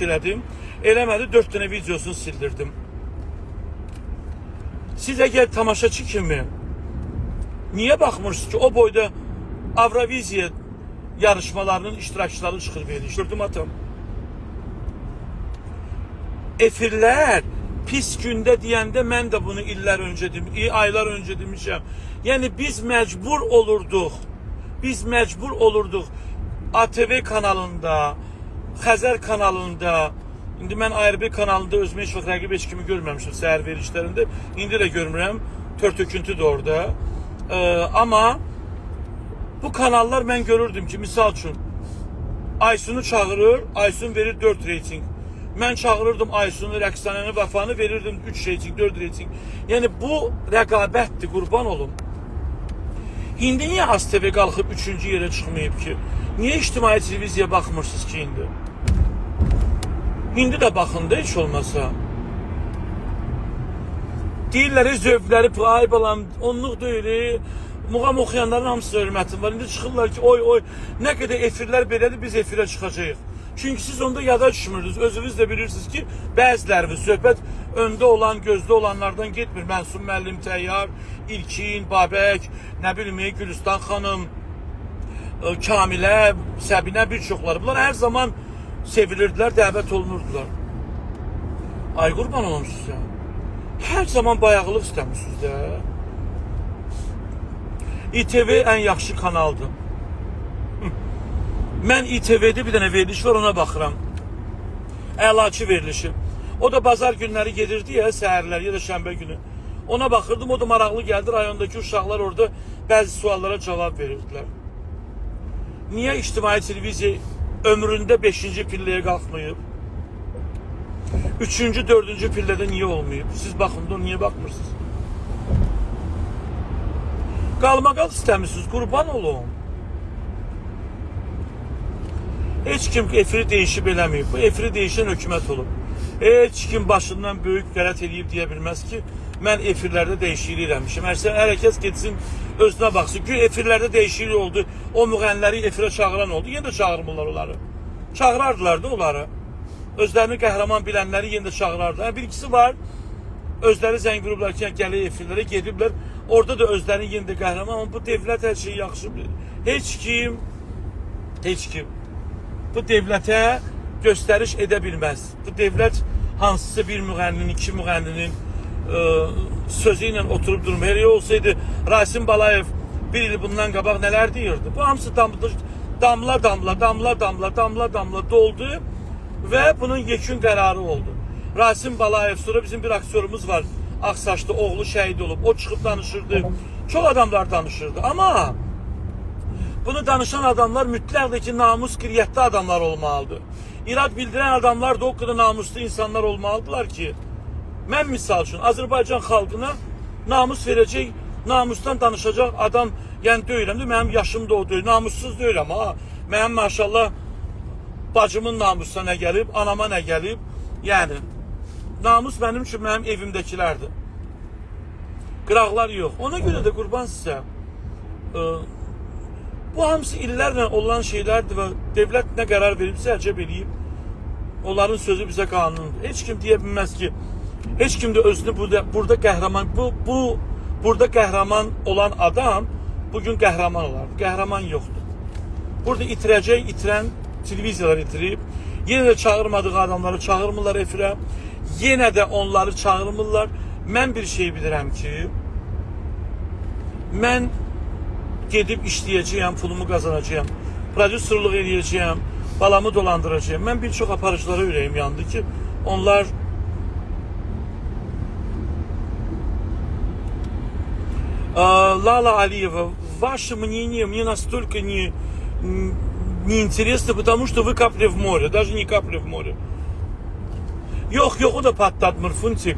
elədim. Eləmədi, 4 dənə videosunu sildirdim. Siz əgər tamaşaçı kimi niyə baxmırsınız ki, o boyda Avroviziya yarışmalarının iştirakçıları çıxır verir. Gördüm atam. Efirlər pis gündə deyəndə mən də bunu illər öncə aylar öncə demişəm. Yəni biz məcbur olurduq. Biz məcbur olurduq ATV kanalında, Xəzər kanalında, indi mən ARB kanalında özümə heç vaxt rəqib heç kimi görməmişim səhər verilişlərində. İndi də görmürəm. Tör-töküntü də orada. Amma bu kanallar mən görürdüm ki, misal üçün Aysun'u çağırır, Aysun verir 4 reyting. Mən çağırırdım Aysun'u, Rəqsanəni, Vəfanı verirdim 3 reyting, 4 reyting. Yəni bu rəqabətdir, qurban olum. İndi niyə ASTV qalxıb 3-cü yerə çıxmayıb ki? Niyə ictimai televiziyaya baxmırsınız ki indi? İndi də baxın da heç olmasa. Deyirlər, zövqləri, ay balam, onluq deyil. Muğam oxuyanların hamısı hörmətim var. İndi çıxırlar ki, oy, nə qədər efirlər belədir, biz efirə çıxacağıq. Çünki siz onda yada düşmürdünüz. Özünüz də bilirsiniz ki, bəziləriniz söhbət öndə olan, gözdə olanlardan getmir. Mənsum müəllim, Təyyar, İlkin, Babək, nə bilim, Gülüstan xanım, Kamilə, Səbinə, bir çoxları. Bunlar hər zaman sevilirdilər, dəvət olunurdular. Ay qurban olum sizə. Hər zaman bayaqlıq istəmişsiniz də. İTV ən yaxşı kanaldır. Mən İTV'de bir dənə veriliş var, ona baxıram. Əlaçı verilişi. O da bazar günləri gedirdi ya, səhərlər ya da şənbə günü. Ona baxırdım, o da maraqlı gəldi. Rayondakı uşaqlar orada bəzi suallara cavab verirdilər. Niyə ictimai televiziya ömründə 5-ci pilləyə qalxmayıb? 3-cü, 4-cü pillədə niyə olmayıb? Siz baxın da niyə baxmırsınız? Qalmaqal istəmirsiniz, qurban olun. Heç kim efiri değişib eləməyib. Bu efiri değişən hökumət olub. Heç kim başından böyük qələt eləyib deyə bilməz ki, mən efirlərdə dəyişiklik eləmişim. Hər kəs getsin, özünə baxsın. Gün efirlərdə dəyişiklik oldu, o müğənniləri efirə çağıran oldu. Yenə də çağırmırlar onları. Çağırardılar da onları. Özlərini qəhrəman bilənləri yenə də çağırardılar. Bir ikisi var, özləri zəng vurublar ki, gəlir efirlərə, gediblər. Orada da özlərini yenə də qəhrəman. Amma bu devlət hər şeyi yaxşı bilir. Heç kim bu devlətə göstəriş edə bilməz. Bu devlət hansısa bir müğənninin, iki müğənninin sözü ilə oturub durmur. Elə olsaydı Rasim Balayev bir il bundan qabaq nələr deyirdi? Bu hamısı damla doldu və bunun yekun qərarı oldu. Rasim Balayev, sonra bizim bir aktörümüz var, Aksaçlı, oğlu şəhid olub. O çıxıb danışırdı. Çox adamlar danışırdı. Amma bunu danışan adamlar mütləqdir ki, namus qiriyyətli adamlar olmalıdır. İrad bildirən adamlar da o qədər namuslu insanlar olmalıdırlar ki, mən misal üçün Azərbaycan xalqına namus verəcək, namusdan danışacaq adam, yəni deyiləm də, mənim yaşım da o deyil, namussuz deyiləm ha. Mənim maşallah bacımın namusuna nə gəlib, anama nə gəlib, yəni namus mənim üçün mənim evimdəkilərdir. Qıraqlar yox. Ona görə də qurban sizə. Bu hamısı illərlə olan şeylərdir və devlət nə qərar veribsə əcəb eləyib. Onların sözü bizə qanundur. Heç kim deyə bilməz ki, heç kim də özünü burada qəhrəman, burada qəhrəman olan adam bugün qəhrəman olar. Qəhrəman yoxdur. Burada itirəcək, itirən televiziyalar itirib. Yenə də çağırmadığı adamları çağırmırlar efirə. Yenə də onları çağırmırlar. Mən bir şey bilirəm ki, mən gedib işləyəcəyəm, pulumu qazanacağım, prodüserlıq edəcəyəm, balamı dolandıracağım. Mən bir çox aparıcılara ürəyim yandı ki, onlar Lala Алиева, ваше мнение мне настолько неинтересно, потому что вы капля в море, даже не капля в море. Yox, o da patlatmır, Funtik.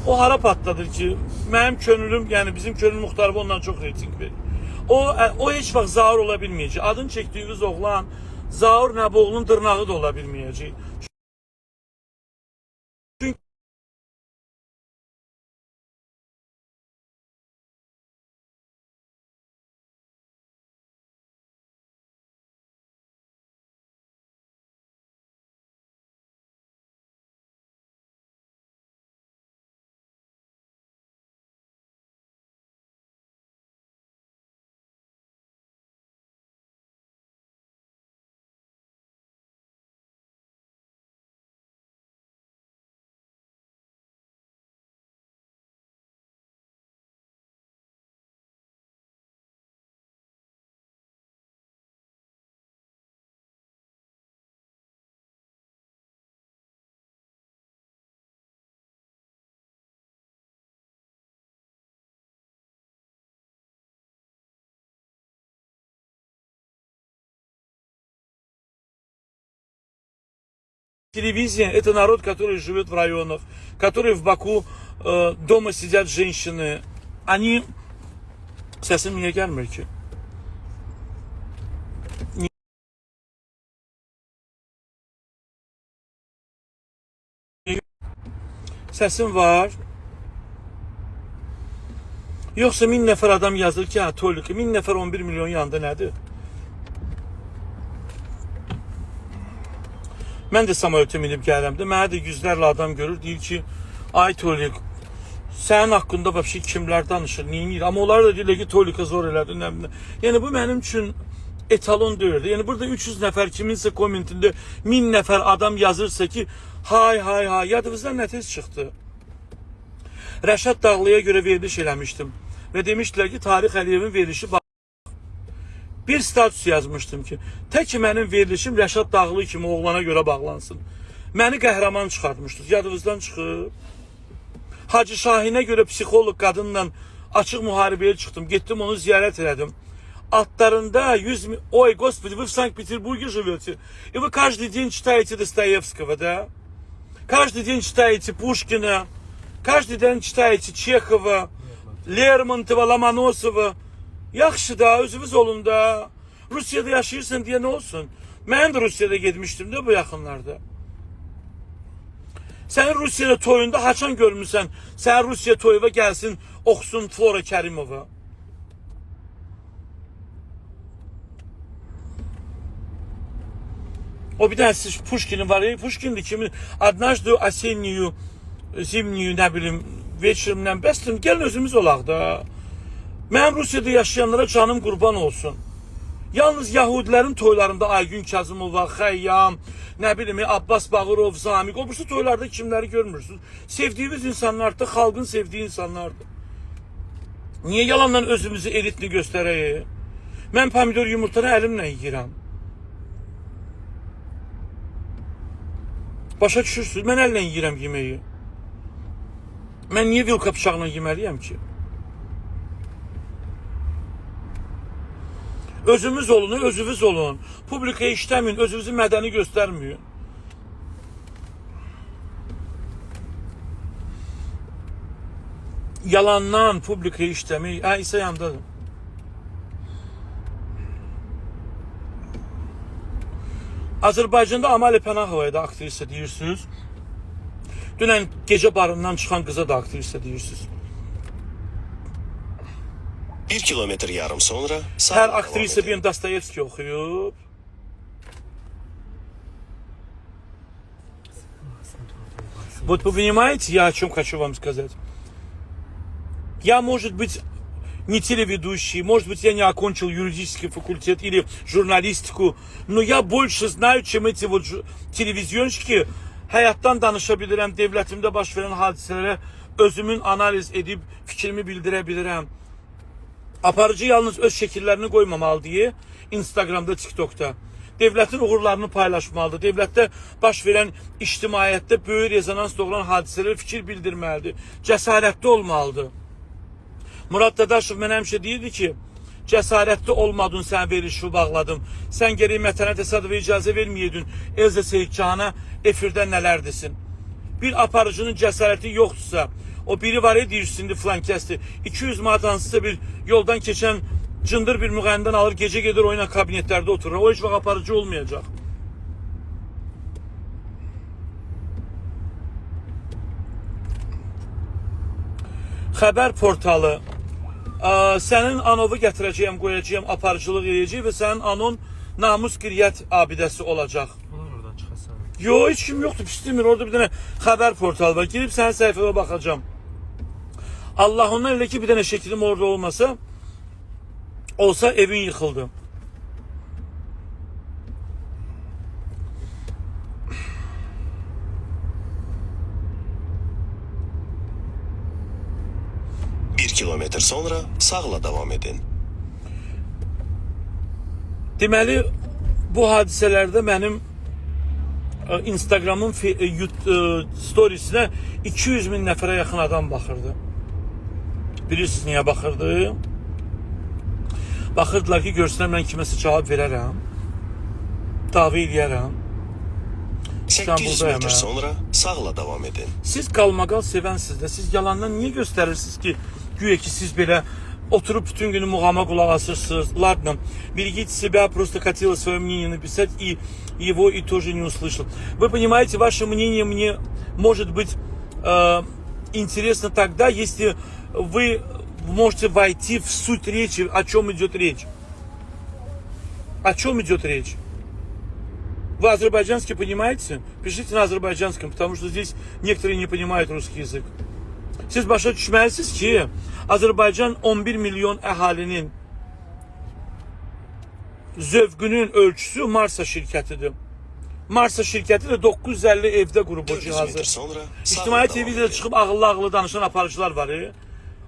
O hara patladır ki, mənim könlüm, yəni bizim könül muxtarı ondan çox reyting verir. O heç vaxt Zaur ola bilməyəcək. Adını çəkdiyiniz oğlan Zaur Nəboğlu'nun dırnağı da ola bilməyəcək. Телевизия – это народ, который живет в районах, которые в Баку дома сидят женщины. Они... Sesim niye gelmiyor ki? Sesim var. Yoksa 1000 nəfər adam yazır ki, ha, toyluq. 1000 nəfər 11 milyon yanında nədir? Mən də samolyota minib gəlirəm də, mənə də yüzlərlə adam görür, deyir ki, ay toyluq, sənin haqqında vəbşi kimlər danışır, neyinir? Amma onlar da deyirlər ki, toyluqa zor elədi. Yəni bu mənim üçün etalon deyirdi. Yəni burada 300 nəfər kiminsə kommentində 1000 nəfər adam yazırsa ki, hay hay hay, yadınızdan nə tez çıxdı? Rəşad Dağlıya görə veriliş eləmişdim. Və demişdilər ki, Tarix Əliyevin verilişi bir status yazmışdım ki, tək mənim verilişim Rəşad Dağlı kimi oğlana görə bağlansın. Məni qəhrəman çıxartmışdınız. Yadınızdan çıxıb. Hacı Şahinə görə psixoloq qadınla açıq müharibəyə çıxdım. Getdim onu ziyarət elədim. Altlarında 100 min... Ой, господи, вы в Санкт-Петербурге живете, и вы каждый день читаете Достоевского, да? Каждый день читаете Пушкина, каждый день читаете Чехова, Lermontova, Lomonosova. Yaxşı da, özünüz olun da. Rusiyada yaşayırsan diye ne olsun? Ben de Rusiyada gitmiştim de bu yaxınlarda. Sen Rusiyada toyunda haçan görmüşsən? Sen Rusiya toyuva gelsin, oxusun Flora Kerimova. O bir tanesi Pushkin'in var ya, Pushkin'di kimin? Однажды осеннюю, zimniyu, ne bileyim, вечеrimdən bəsdim, gəlin özümüz olaq da. Mən Rusiyada yaşayanlara canım qurban olsun. Yalnız Yahudilərin toylarında Aygün Kazımova, Xəyyam, ne bileyim, Abbas Bağırov, Zamik, o bu toylarda kimləri görmürsünüz? Sevdiğimiz insanlar da xalqın sevdiği insanlardır. Niye yalandan özümüzü elitli göstərək? Mən pomidor yumurtanı əlimlə yiyirəm. Başa düşürsünüz, mən əllə yiyirəm yeməyi. Mən niyə vilka bıçaqla yeməliyəm ki? Özümüz olun, özünüz olun. Publikaya işləməyin, özünüzü mədəni göstərməyin. Yalandan publikaya işləməyin. İsa yandadır. Azərbaycanda Amalia Pənahovaya da aktrisa deyirsiniz. Dünən gece barından çıxan kıza da aktrisa deyirsiniz. 1 kilometre yarım sonra her aktrisa bir Dostoyevski okuyup. Вот вы понимаете, я о чем хочу вам сказать. Я, может быть, не телеведущий, может быть, я не окончил юридический факультет или журналистику, но я больше знаю, чем эти вот телevizionщики. Həyatdan danışa bilirəm, devlətimdə baş verən hadisələrə özümün analiz edib fikrimi bildirə bilirəm. Aparıcı yalnız öz şəkillərini qoymamalı deyə Instagramda, TikTokda. Devlətin uğurlarını paylaşmalıdır. Devlətdə baş verən ictimaiyyətdə böyük rezonans doğuran hadisələrə fikir bildirməlidir. Cəsarətli olmalıdır. Murad Dadaşov mənə həmişə deyirdi ki, cəsarətli olmadın, sən verilişi bağladın. Sən geri Mətənə təsadüfə icazə verməyədin. Elza Seyidcana efirdə nələrdesin? Bir aparıcının cəsarəti yoxdursa, o biri var ya deyirsin, filan kəsdi. 200 manat hansısa bir yoldan keçən cındır bir müğənnidən alır, gece gedir oyuna kabinetlərdə oturur. O heç vaxt aparıcı olmayacaq. Xəbər portalı. Sənin anovu gətirəcəyəm, qoyacağım, aparıcılıq edəcək və sənin anon namus qiriyyət abidəsi olacaq. Oradan çıxasan. Yo, hiç kim yoktu, pistemir. Orada bir tane xəbər portalı var. Girip sənin səhifəyə baxacağım. Allah ondan elə ki bir tane şəklim orada olsa evin yıkıldı. Bir kilometre sonra sağla devam edin. Deməli, bu hadisələrdə mənim Instagram'ın storiesine 200 min nəfərə yaxın adam baxırdı. Bilirsiniz niyə baxırdı? Baxırdılar ki, görsünlər mən kiməsə cavab verərəm, dava eləyərəm. 800 buradayım metr ha. sonra sağla devam edin. Siz qalmaqal sevənsiniz də, siz yalandan niyə göstərirsiniz ki, güya ki siz belə oturup bütün günü muğama qulaq asırsınız? Ладно, берегите себя, просто хотела свое мнение написать, и его и тоже не услышал. Вы понимаете, ваше мнение мне может быть интересно тогда, если вы можете войти в суть речи, о чем идет речь. О чем идет речь? Вы азербайджанский понимаете? Пишите на азербайджанском, потому что здесь некоторые не понимают русский язык. Siz başa düşməlisiniz ki, Azərbaycan 11 milyon əhalinin zövqünün ölçüsü Marsa şirkətidir. Marsa şirkəti də 950 evdə qurub o 400 cihazı. metr sonra İctimai sağla devam televiziyada edin. çıxıb ağıllı danışan aparıcılar var.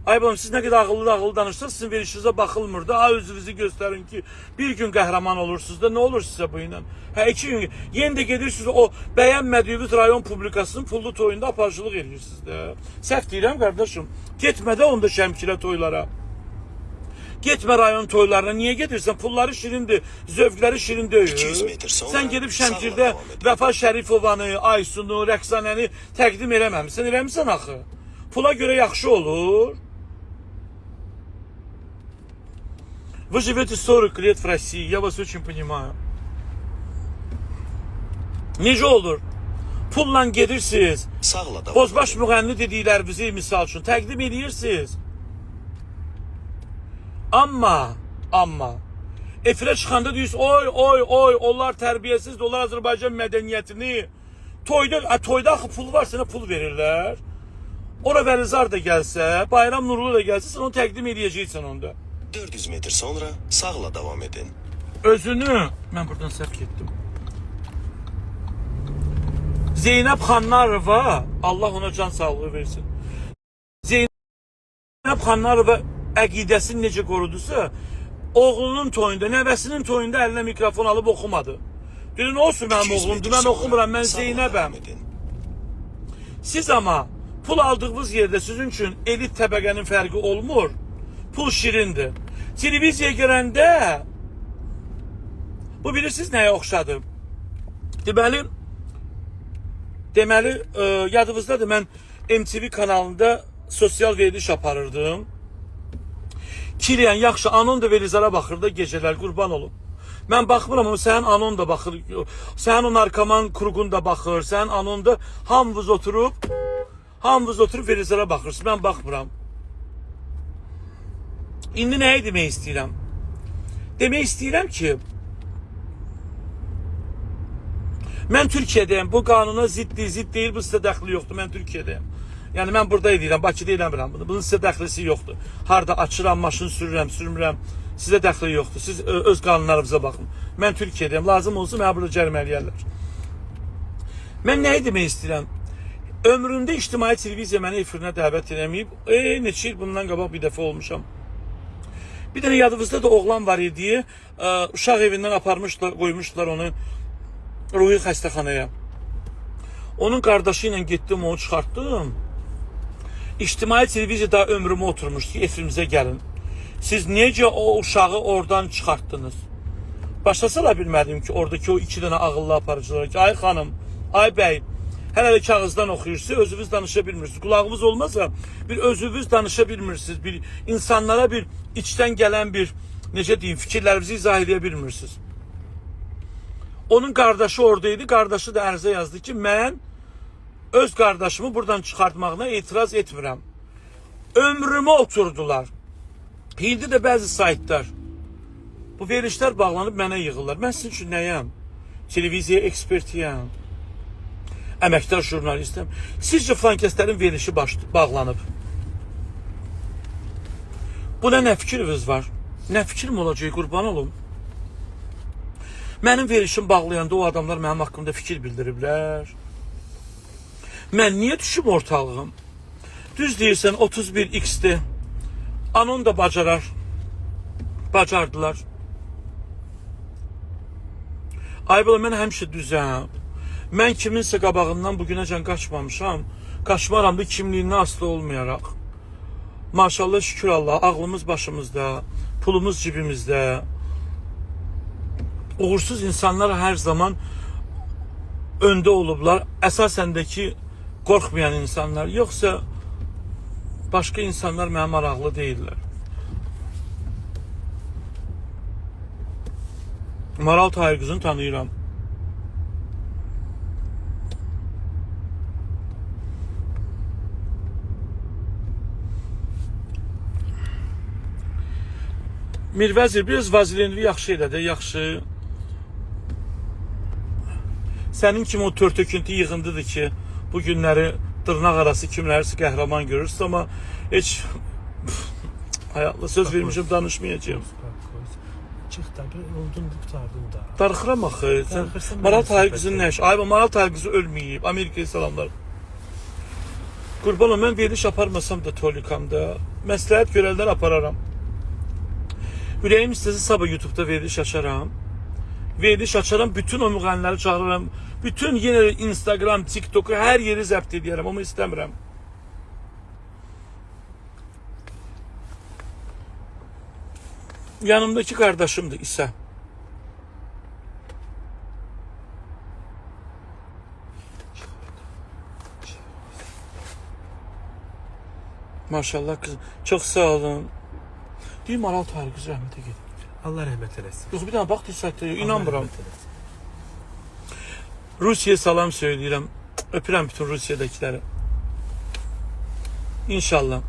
Ay balam, siz nə qədər ağıllı danışsanız sizin verişinizə baxılmır da. Ha, özünüzü göstərin ki, bir gün qəhrəman olursunuz da, nə olur sizə bu ilə? Hə, 2 gün, yenə də gedirsiniz o bəyənmədiyiniz rayon publikasının pullu toyunda aparıcılıq edirsiniz də. Səhv deyirəm qardaşım. Getmə də onda Şəmkilə toylara. Getmə rayon toylarına. Niyə gedirsən? Pulları şirindir, zövqləri şirin 200 deyil. metr sonra Sən gedib sağla Şəmkirdə devam edin. Vəfa Şərifovanı, Aysun'u, Rəqsanəni təqdim eləməmisən. Eləmisən axı. Pula görə yaxşı olur. Вы живете 40 лет в России, я вас очень понимаю. Necə olur? Pulla gedirsiniz. Sağla devam Bozbaş edin. müğənni dediklərinizi misal üçün təqdim edirsiniz. Amma efirə çıxanda deyirsiniz, oy, onlar tərbiyəsizdir, onlar Azərbaycan mədəniyyətini toyda axı pul var, sənə pul verirlər. Ora Vəlizar da gəlsə, Bayram Nurlu da gəlsə, sən onu təqdim edəcəksən onda. 400 metr sonra sağla devam edin. Özünü, mən buradan səhv getdim. Zeynəb Xanlarova, Allah ona can sağlığı versin. Zeynəb Xanlarova əqidəsini necə qorudusa, oğlunun toyunda, nəvəsinin toyunda əlinə mikrofon alıb oxumadı. Dedi, nə olsun mənim 200 oğlumdur, metr mən sonra oxumuram, mən sağla Zeynəbəm. devam edin. Siz ama pul aldığınız yerde sizin için elit təbəqənin fərqi olmur. Pul şirindir. Televiziyaya görəndə bu bilirsiniz nəyə oxşadı? Deməli, yadınızdadır, mən MTV kanalında sosial veriliş aparırdım. Kilian yaxşı anon da Velizara baxır da gecələr, qurban olum. Mən baxmıram ama sənin anon da baxır. Sənin o narkoman kurgun da baxır. Sənin anon da hamınız oturub Velizara baxırsınız. Mən baxmıram. İndi nəyi demək istəyirəm? Demək istəyirəm ki, mən Türkiyədəyim. Bu qanuna zidd deyil, bu sizə dəxli yoxdur. Mən Türkiyədəyim. Yəni mən burada edirəm, Bakıda eləmirəm bunu. Bunun sizə dəxlisi yoxdur. Harda açıram, maşın sürürəm, sürmürəm. Sizə dəxli yoxdur. Siz öz qanunlarınıza baxın. Mən Türkiyədəyim. Lazım olsa mənə burada cərimələyərlər. Mən nəyi demək istəyirəm? Ömrümdə ictimai televiziya məni efirinə dəvət eləməyib. Neçə il bundan qabaq bir dəfə olmuşam. Bir dənə yadınızda da oğlan var idi. Uşaq evindən aparmışlar, qoymuşlar onu ruhi xəstəxanaya. Onun qardaşı ilə getdim, onu çıxartdım. İctimai televiziyada ömrümü oturmuşdu ki, efirimizə gəlin. Siz necə o uşağı oradan çıxartdınız? Başa sala bilmədim ki, oradakı o 2 dənə ağıllı aparıcılar ki, ay xanım, ay bəy, hələ də kağızdan oxuyursunuz, özünüz danışa bilmirsiniz. Qulağınız olmasa bir özünüz danışa bilmirsiniz. Bir insanlara bir içdən gələn bir, necə deyim, fikirlərinizi izah edə bilmirsiniz. Onun qardaşı oradaydı, qardaşı da ərizə yazdı ki, mən öz qardaşımı buradan çıxartmağına etiraz etmirəm. Ömrümə oturdular. İndi də bəzi saytlar bu verilişlər bağlanıb mənə yığırlar. Mən sizin üçün nəyəm? Televiziya ekspertiyəm. Əməkdar jurnalistəm. Sizcə filankəslərin verilişi bağlanıb. Buna nə fikriniz var? Nə fikrim olacaq, qurban olum? Mənim verilişim bağlayanda o adamlar mənim haqqımda fikir bildiriblər. Mən niyə düşüm ortalığım? Düz deyirsən 31X-dir. Anon da bacardılar. Ay bala, mən həmişə düzəm. Mən kiminsə qabağından bugünəcən qaçmamışam. Qaçmaram da kimliyindən asılı olmayaraq. Maşallah, şükür Allah, ağlımız başımızda, pulumuz cibimizdə. Uğursuz insanlar hər zaman öndə olublar. Əsasən də ki, qorxmayan insanlar. Yoxsa başqa insanlar mənə maraqlı deyirlər. Maral Tahir qızını tanıyıram. Mirvəzir, biraz vazilinli yaxşı elə də, yaxşı. Sənin kimi o törtöküntü yığındıdır ki, bu günləri dırnaq arası kimlərisi qəhrəman görürsün, amma heç hayatla söz vermişim, danışmayacağım. Çıx da, oldun qurtardın da. Darıxıram axı. Darıxırsan, Maral mən Tahir söhbət qızının nəşi. Ay, Maral Tahir qızı ölməyib. Amerikaya salamlar. Qurbanım, mən veriliş aparmasam da Tolikamda, məsləhət görəllər apararam. Ürəyim istəsə sabah YouTube'da veriliş açaram. Veriliş açaram, bütün o müğənniləri çağırıram. Bütün yine Instagram, TikTok'u hər yeri zəbt edərəm, amma istəmirəm. Yanımdaki kardeşimdir İsa. Maşallah kızım. Çok sağ olun. Deyim Maral Tahir qızı rəhmətə gedib. Allah rəhmət eləsin. Yox, bir dənə bax desəkdə, inanmıram. Allah rəhmət eləsin. Rusiyaya salam söyləyirəm. Öpürəm bütün Rusiyadakiləri. İnşallah.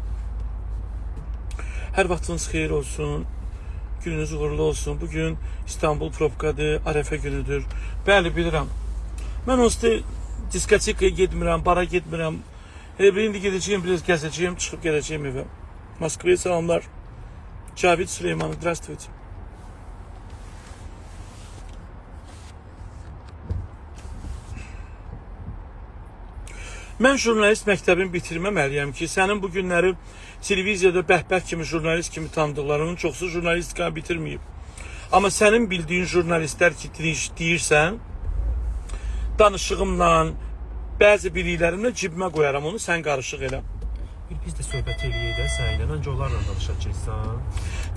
Hər vaxtınız xeyir olsun. Gününüz uğurlu olsun. Bugün İstanbul probkadır, Arəfə günüdür. Bəli, bilirəm. Mən onsuz da diskotekaya getmirəm, bara getmirəm. Elə bir indi gedəcəyim, biraz gəzəcəyim, çıxıb gələcəyim evə. Moskvaya salamlar. Cavid Süleyman, здравствуйте. Mən jurnalist məktəbini bitirməməliyəm ki, sənin bu günləri televiziyada bəhbək kimi, jurnalist kimi tanıdıqlarının çoxsu jurnalistikanı bitirməyib. Amma sənin bildiyin jurnalistlər ki, deyirsən, danışığımla, bəzi biliklərimlə cibimə qoyaram, onu sən qarışıq elə. Biz də söhbət eləyək də səninlə, öncə onlarla danışacaqsan.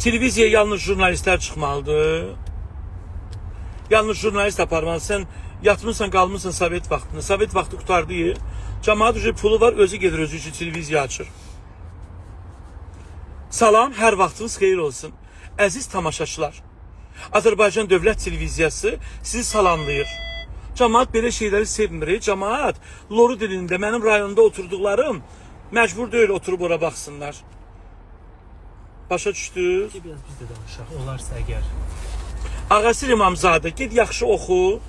Televiziyaya yalnız jurnalistlər çıxmalıdır. Yalnız jurnalist aparmalıdır. Sən yatmırsan, qalmırsan Sovet vaxtında. Sovet vaxtı qutardı. Cəmaat üzrə pulu var, özü gedir, özü üçün televiziya açır. Salam, hər vaxtınız xeyir olsun. Əziz tamaşaçılar, Azərbaycan Dövlət Televiziyası sizi salamlayır. Cəmaat belə şeyləri sevmir. Cəmaat loru dilində mənim rayonda oturduqlarım məcbur deyil oturub ora baxsınlar. Başa düşdünüz? Biraz biz də danışaq, olarsa əgər. Ağasir İmamzadə, get yaxşı oxu,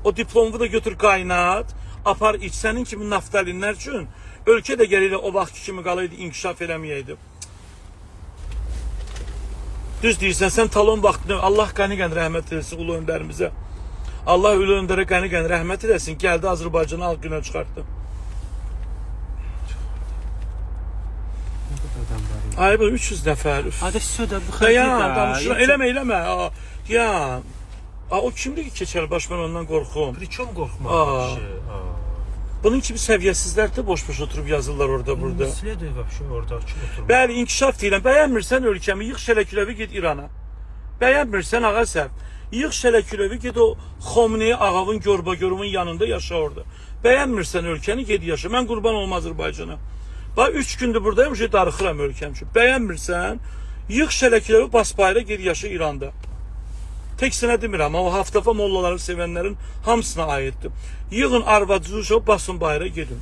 o diplomu da götür qaynat, apar iç. Sənin kimi naftalinlər üçün ölkə də gəlir o vaxtki kimi qalaydı, inkişaf eləməyəydi. Düz deyirsən, sən talon vaxtını, Allah qəni-qəni rəhmət eləsin ulu öndərimizə. Allah ulu öndərə qəni-qəni rəhmət eləsin, gəldi Azərbaycanı alt günə çıxartdı. Ay, bu 300 nəfər. Adə södə bu Ya, xəbər danışıram, eləmə. Ya, o kimdir ki, keçər baş, mən ondan qorxum. Priçom qorxmaq. Bunun kimi səviyyəsizlər də boş-boş oturub yazırlar orada, burada. Mislədir vəbşə orada oturmaq. Bəli, inkişaf deyiləm. Bəyənmirsən ölkəmi, yığ şələküləvi git İrana. Bəyənmirsən ağa səhv. Yığ şələküləvi git o Xomneyi ağavın görba-görümün yanında yaşa orada. Bəyənmirsən ölkəni, ged yaşa. Mən qurban olma Azərbaycana. Bax, 3 gündür buradayım, darıxıram ölkəm üçün. Bəyənmirsən, yığ şələküləvi bas bayra, ged yaşa İranda. Tek sənə demirəm, amma o haftafa mollaları sevənlərin hamısına aiddir. Yığın arvacınızı basın bayra gedin.